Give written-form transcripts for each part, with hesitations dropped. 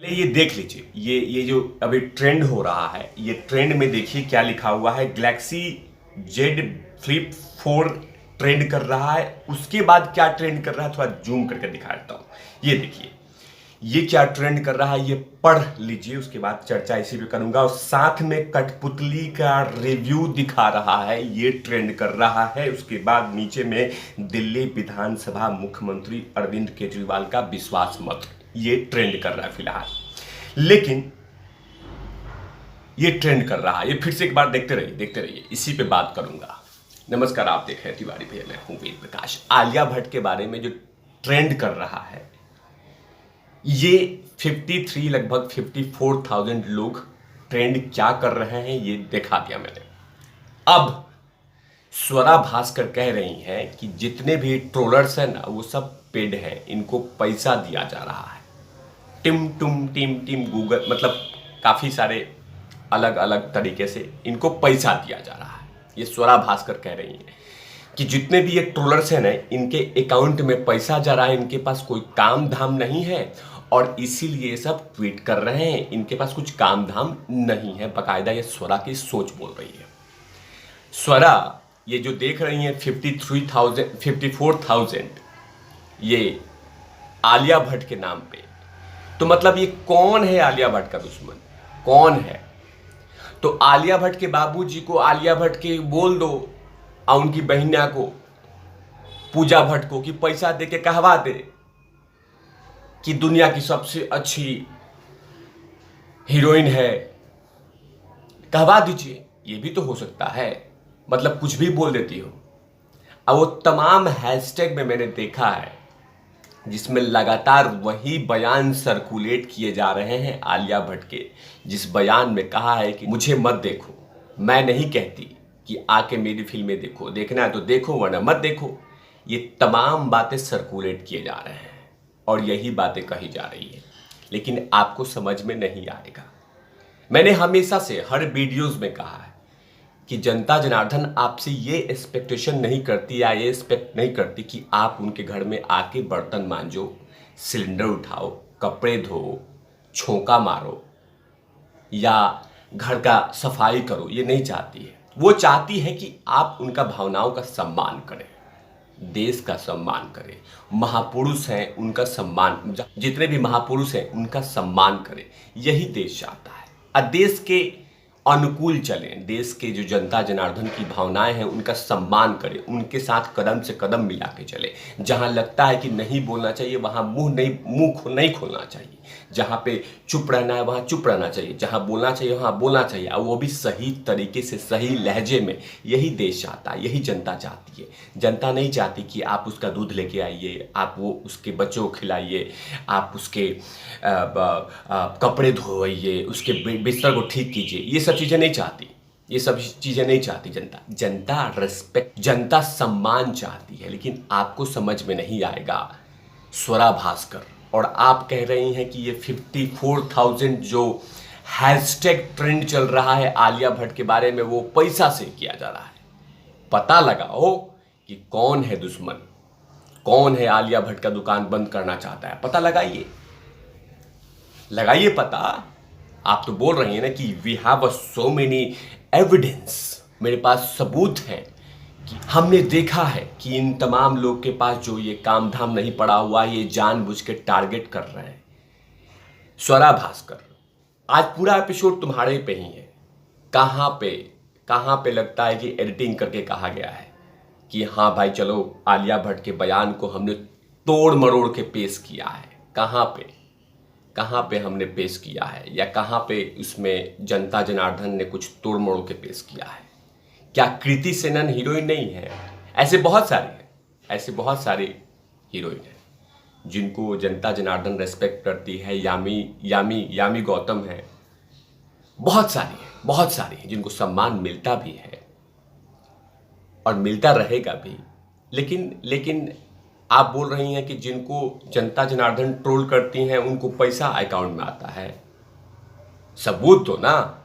ये देख लीजिए, ये जो अभी ट्रेंड हो रहा है, ये ट्रेंड में देखिए क्या लिखा हुआ है। गैलेक्सी जेड फ्लिप 4 ट्रेंड कर रहा है। उसके बाद क्या ट्रेंड कर रहा है थोड़ा जूम करके दिखा देता हूं। ये देखिए ये क्या ट्रेंड कर रहा है, ये पढ़ लीजिए, उसके बाद चर्चा इसी पे करूंगा। और साथ में कठपुतली का रिव्यू दिखा रहा है, ये ट्रेंड कर रहा है। उसके बाद नीचे में दिल्ली विधानसभा मुख्यमंत्री अरविंद केजरीवाल का विश्वास मत, ये ट्रेंड कर रहा है फिलहाल। लेकिन ये ट्रेंड कर रहा है, ये फिर से एक बार देखते रहिए, इसी पे बात करूंगा। नमस्कार, आप देख रहे हैं तिवारी भैया, मैं हूं वेद प्रकाश। आलिया भट्ट के बारे में जो ट्रेंड कर रहा है, ये 53 लगभग 54,000 लोग ट्रेंड क्या कर रहे हैं ये दिखा दिया मैंने। अब स्वरा भास्कर कह रही हैं कि जितने भी ट्रोलर्स हैं ना वो सब पेड हैं, इनको पैसा दिया जा रहा है। टीम गूगल, मतलब काफी सारे अलग अलग तरीके से इनको पैसा दिया जा रहा है। ये स्वरा भास्कर कह रही हैं कि जितने भी ये ट्रोलर्स हैं ना, इनके अकाउंट में पैसा जा रहा है, इनके पास कोई काम धाम नहीं है और इसीलिए ये सब ट्वीट कर रहे हैं। इनके पास कुछ काम धाम नहीं है, बाकायदा ये स्वरा की सोच बोल रही है। स्वरा ये जो देख रही हैं 54,000 ये आलिया भट्ट के नाम पे, तो मतलब ये कौन है आलिया भट्ट का दुश्मन, कौन है? तो आलिया भट्ट के बाबूजी को आलिया भट्ट के बोल दो और उनकी बहनिया को पूजा भट्ट को कि पैसा दे के कहवा दे कि दुनिया की सबसे अच्छी हीरोइन है, कहवा दीजिए। ये भी तो हो सकता है, मतलब कुछ भी बोल देती हो। अब वो तमाम हैशटैग में मैंने देखा है जिसमें लगातार वही बयान सर्कुलेट किए जा रहे हैं आलिया भट्ट के, जिस बयान में कहा है कि मुझे मत देखो, मैं नहीं कहती कि आके मेरी फिल्में देखो, देखना है तो देखो वरना मत देखो। ये तमाम बातें सर्कुलेट किए जा रहे हैं और यही बातें कही जा रही है, लेकिन आपको समझ में नहीं आएगा। मैंने हमेशा से हर वीडियोस में कहा है कि जनता जनार्दन आपसे ये एक्सपेक्टेशन नहीं करती या ये एक्सपेक्ट नहीं करती कि आप उनके घर में आके बर्तन मांजो, सिलेंडर उठाओ, कपड़े धो, छोंका मारो या घर का सफाई करो। ये नहीं चाहती है। वो चाहती है कि आप उनका भावनाओं का सम्मान करें, देश का सम्मान करें, महापुरुष हैं उनका सम्मान, जितने भी महापुरुष हैं उनका सम्मान करें। यही देश चाहता है। और देश के अनुकूल चलें, देश के जो जनता जनार्दन की भावनाएं हैं उनका सम्मान करें, उनके साथ कदम से कदम मिला के चले। जहां लगता है कि नहीं बोलना चाहिए वहां मुंह नहीं खोलना चाहिए। जहां पे चुप रहना है वहां चुप रहना चाहिए, जहां बोलना चाहिए वहां बोलना चाहिए, और वो भी सही तरीके से, सही लहजे में। यही देश चाहता है, यही जनता चाहती है। जनता नहीं चाहती कि आप उसका दूध लेके आइए, आप वो उसके बच्चों को खिलाइए, आप उसके कपड़े धोइए, उसके बिस्तर को ठीक कीजिए। ये सब चीज़ें नहीं चाहती, ये सब चीज़ें नहीं चाहती जनता। जनता रिस्पेक्ट, जनता सम्मान चाहती है, लेकिन आपको समझ में नहीं आएगा स्वरा भास्कर। और आप कह रही हैं कि ये 54,000 जो हैशटैग ट्रेंड चल रहा है आलिया भट्ट के बारे में, वो पैसा से किया जा रहा है। पता लगाओ कि कौन है दुश्मन, कौन है आलिया भट्ट का दुकान बंद करना चाहता है। पता लगाइए पता। आप तो बोल रही हैं ना कि we have so many evidence, मेरे पास सबूत हैं कि हमने देखा है कि इन तमाम लोग के पास जो ये काम धाम नहीं पड़ा हुआ, ये जानबूझ के टारगेट कर रहे हैं। स्वरा भास्कर, आज पूरा एपिसोड तुम्हारे पे ही है। कहाँ पे लगता है कि एडिटिंग करके कहा गया है कि हाँ भाई चलो आलिया भट्ट के बयान को हमने तोड़ मरोड़ के पेश किया है। कहाँ पे हमने पेश किया है, या कहाँ पे उसमें जनता जनार्दन ने कुछ तोड़ मरोड़ के पेश किया है? क्या कृति सेनन हीरोइन नहीं है? ऐसे बहुत सारी हीरोइन हैं जिनको जनता जनार्दन रेस्पेक्ट करती है। यामी गौतम है, बहुत सारी हैं जिनको सम्मान मिलता भी है और मिलता रहेगा भी। लेकिन आप बोल रही हैं कि जिनको जनता जनार्दन ट्रोल करती हैं उनको पैसा अकाउंट में आता है। सबूत दो ना।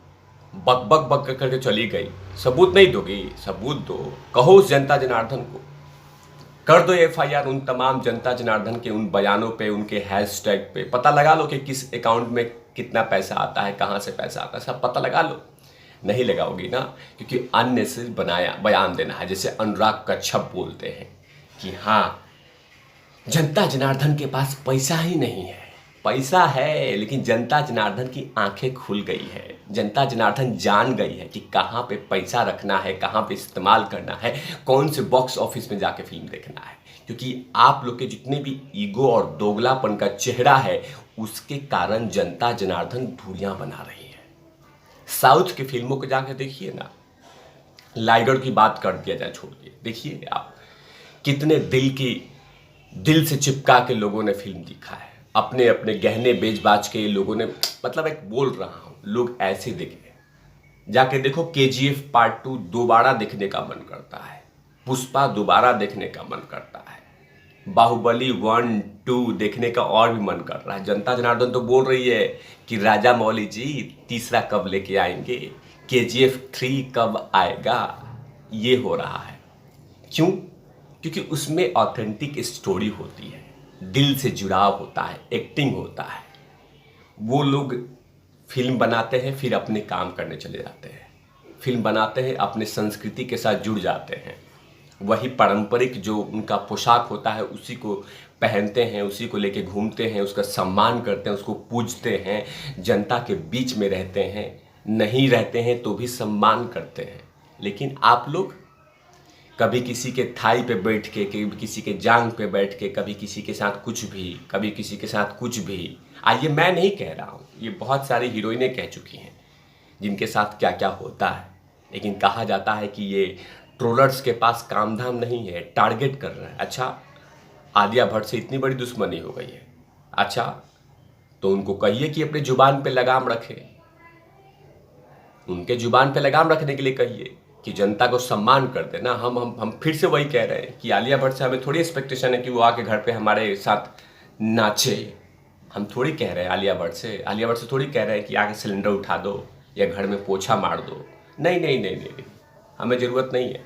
बक करके चली गई, सबूत नहीं दोगी? सबूत दो, कहो उस जनता जनार्दन को कर दो एफआईआर उन तमाम जनता जनार्दन के उन बयानों पे, उनके हैशटैग पे। पता लगा लो कि किस अकाउंट में कितना पैसा आता है, कहाँ से पैसा आता है, सब पता लगा लो। नहीं लगाओगी ना, क्योंकि अननेसेसरी बनाया बयान देना है। जैसे अनुराग कश्यप बोलते हैं कि हाँ, जनता जनार्दन के पास पैसा ही नहीं है। पैसा है, लेकिन जनता जनार्दन की आंखें खुल गई है। जनता जनार्दन जान गई है कि कहाँ पे पैसा रखना है, कहाँ पे इस्तेमाल करना है, कौन से बॉक्स ऑफिस में जाके फिल्म देखना है। क्योंकि आप लोग के जितने भी ईगो और दोगलापन का चेहरा है, उसके कारण जनता जनार्दन दूरियां बना रही है। साउथ की फिल्मों को जाके देखिए ना, लाइगर की बात कर दिया जाए, छोड़िए, देखिए आप कितने दिल से चिपका के लोगों ने फिल्म दिखा है। अपने अपने गहने बेच बाच के लोगों ने, मतलब एक बोल रहा हूं, लोग ऐसे देखे। जाके देखो केजीएफ पार्ट 2 दोबारा देखने का मन करता है, पुष्पा दोबारा देखने का मन करता है, बाहुबली 1 2 देखने का और भी मन कर रहा है। जनता जनार्दन तो बोल रही है कि राजा मौली जी तीसरा कब लेके आएंगे, केजीएफ 3 कब आएगा। ये हो रहा है क्यों? क्योंकि उसमें ऑथेंटिक स्टोरी होती है, दिल से जुड़ाव होता है, एक्टिंग होता है। वो लोग फिल्म बनाते हैं, फिर अपने काम करने चले जाते हैं। फिल्म बनाते हैं, अपने संस्कृति के साथ जुड़ जाते हैं। वही पारंपरिक जो उनका पोशाक होता है उसी को पहनते हैं, उसी को लेके घूमते हैं, उसका सम्मान करते हैं, उसको पूजते हैं, जनता के बीच में रहते हैं। नहीं रहते हैं तो भी सम्मान करते हैं। लेकिन आप लोग कभी किसी के थाई पे बैठ के, कभी किसी के जांग पे बैठ के, कभी किसी के साथ कुछ भी, कभी किसी के साथ कुछ भी। ये मैं नहीं कह रहा हूँ, ये बहुत सारी हीरोइनें कह चुकी हैं जिनके साथ क्या क्या होता है। लेकिन कहा जाता है कि ये ट्रोलर्स के पास काम धाम नहीं है, टारगेट कर रहा है। अच्छा, आलिया भट्ट से इतनी बड़ी दुश्मनी हो गई है, अच्छा तो उनको कहिए कि अपने जुबान पे लगाम रखे। उनके जुबान पे लगाम रखने के लिए कहिए कि जनता को सम्मान कर देना। हम फिर से वही कह रहे हैं कि आलिया भट्ट से हमें थोड़ी एक्सपेक्टेशन है कि वो आके घर पे हमारे साथ नाचे। हम थोड़ी कह रहे हैं आलिया भट्ट से थोड़ी कह रहे हैं कि आके सिलेंडर उठा दो या घर में पोछा मार दो। नहीं नहीं नहीं नहीं, नहीं। हमें ज़रूरत नहीं है।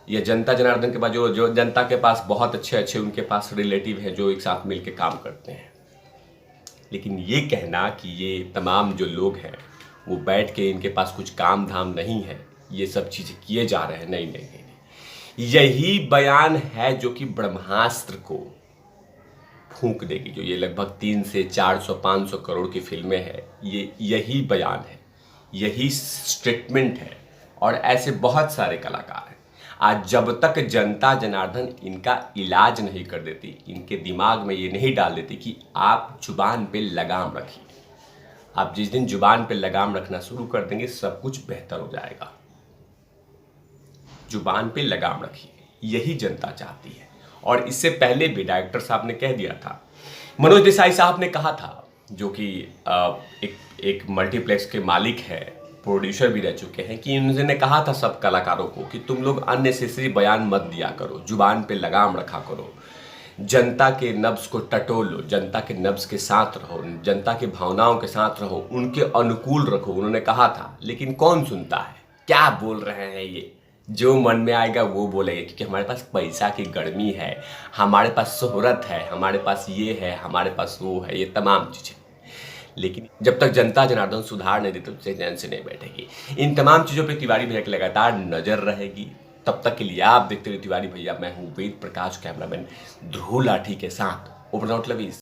ये जनता जनार्दन के पास जो जनता के पास बहुत अच्छे अच्छे उनके पास रिलेटिव हैं जो एक साथ मिल के काम करते हैं। लेकिन ये कहना कि ये तमाम जो लोग हैं वो बैठ के इनके पास कुछ काम धाम नहीं है, ये सब चीज़ें किए जा रहे हैं, नहीं नहीं नहीं, नहीं। यही बयान है जो कि ब्रह्मास्त्र को फूंक देगी। जो ये लगभग 300 से 400 500 करोड़ की फिल्में हैं, ये यही बयान है, यही स्टेटमेंट है। और ऐसे बहुत सारे कलाकार हैं। आज जब तक जनता जनार्दन इनका इलाज नहीं कर देती, इनके दिमाग में ये नहीं डाल देती कि आप जुबान पे लगाम रखिए। आप जिस दिन जुबान पे लगाम रखना शुरू कर देंगे, सब कुछ बेहतर हो जाएगा। जुबान पे लगाम रखिए, यही जनता चाहती है। और इससे पहले भी डायरेक्टर साहब ने कह दिया था, मनोज देसाई साहब ने कहा था, जो कि एक मल्टीप्लेक्स के मालिक है, प्रोड्यूसर भी रह चुके हैं, कि उन्होंने कहा था सब कलाकारों को कि तुम लोग अननेसेसरी बयान मत दिया करो, जुबान पे लगाम रखा करो, जनता के नब्ज को टटोल लो, जनता के नब्ज के साथ रहो, जनता की भावनाओं के साथ रहो, उनके अनुकूल रखो, उन्होंने कहा था। लेकिन कौन सुनता है? क्या बोल रहे हैं ये? जो मन में आएगा वो बोलेंगे, क्योंकि हमारे पास पैसा की गर्मी है, हमारे पास शोहरत है, हमारे पास ये है, हमारे पास वो है, ये तमाम चीज़ें। लेकिन जब तक जनता जनार्दन सुधार नहीं देती, तो चैन से नहीं बैठेगी। इन तमाम चीज़ों पे तिवारी भैया की लगातार नज़र रहेगी। तब तक के लिए आप देखते रहिए तिवारी भैया। मैं हूँ वेद प्रकाश, कैमरामैन ध्रुव लाठी के साथ। Open out lovies.